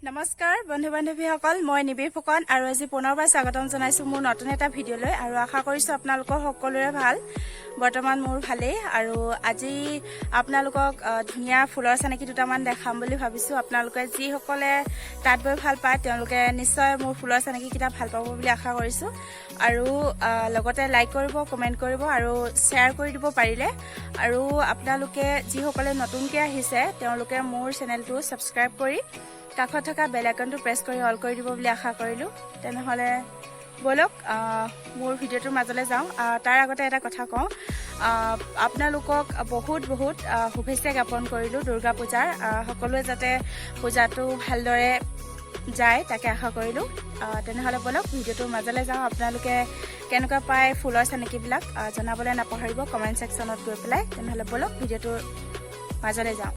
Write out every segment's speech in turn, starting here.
নমস্কাৰ বন্ধু বান্ধৱীসকল, মই নিবি ফুকন আৰু আজি পুনৰবাৰ স্বাগতম জনাইছো মোৰ নতুন এটা ভিডিঅ'লৈ। আৰু আশা কৰিছো আপোনালোকৰ সকলোৰে ভাল। বৰ্তমান মোৰ ভালেই। আৰু আজি আপোনালোকক ধুনীয়া ফুলৰ চানেকি দুটামান দেখাম বুলি ভাবিছো। আপোনালোকে যিসকলে তাঁত বৈ ভাল পায় তেওঁলোকে নিশ্চয় মোৰ ফুলৰ চানেকি কিটা ভাল পাব বুলি আশা কৰিছো। আৰু লগতে লাইক কৰিব, কমেন্ট কৰিব আৰু শ্বেয়াৰ কৰি দিব পাৰিলে। আৰু আপোনালোকে যিসকলে নতুনকৈ আহিছে তেওঁলোকে মোৰ চেনেলটো ছাবস্ক্ৰাইব কৰি কাষত থকা বেল আইকনটো প্ৰেছ কৰি অল কৰি দিব বুলি আশা কৰিলোঁ। তেনেহ'লে বলক মোৰ ভিডিঅ'টোৰ মাজলৈ যাওঁ। তাৰ আগতে এটা কথা কওঁ, আপোনালোকক বহুত শুভেচ্ছা জ্ঞাপন কৰিলোঁ দুৰ্গা পূজাৰ। সকলোৱে যাতে পূজাটো ভালদৰে যায় তাকে আশা কৰিলোঁ। তেনেহ'লে বলক ভিডিঅ'টোৰ মাজলৈ যাওঁ। আপোনালোকে কেনেকুৱা পায় ফুলৰ চানেকিবিলাক জনাবলৈ নাপাহৰিব কমেণ্ট ছেকশ্যনত গৈ পেলাই। তেনেহ'লে বলক ভিডিঅ'টোৰ মাজলৈ যাওঁ।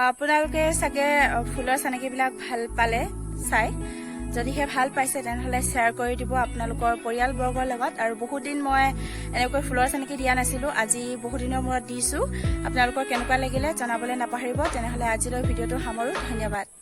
আপোনালোকে চাগে ফুলৰ চানেকিবিলাক ভাল পালে চাই। যদিহে ভাল পাইছে তেনেহ'লে শ্বেয়াৰ কৰি দিব আপোনালোকৰ পৰিয়ালবৰ্গৰ লগত। আৰু বহুত দিন মই এনেকৈ ফুলৰ চানেকি দিয়া নাছিলোঁ, আজি বহুত দিনৰ মূৰত দিছোঁ। আপোনালোকৰ কেনেকুৱা লাগিলে জনাবলৈ নাপাহৰিব। তেনেহ'লে আজিলৈ ভিডিঅ'টো সামৰোঁ। ধন্যবাদ।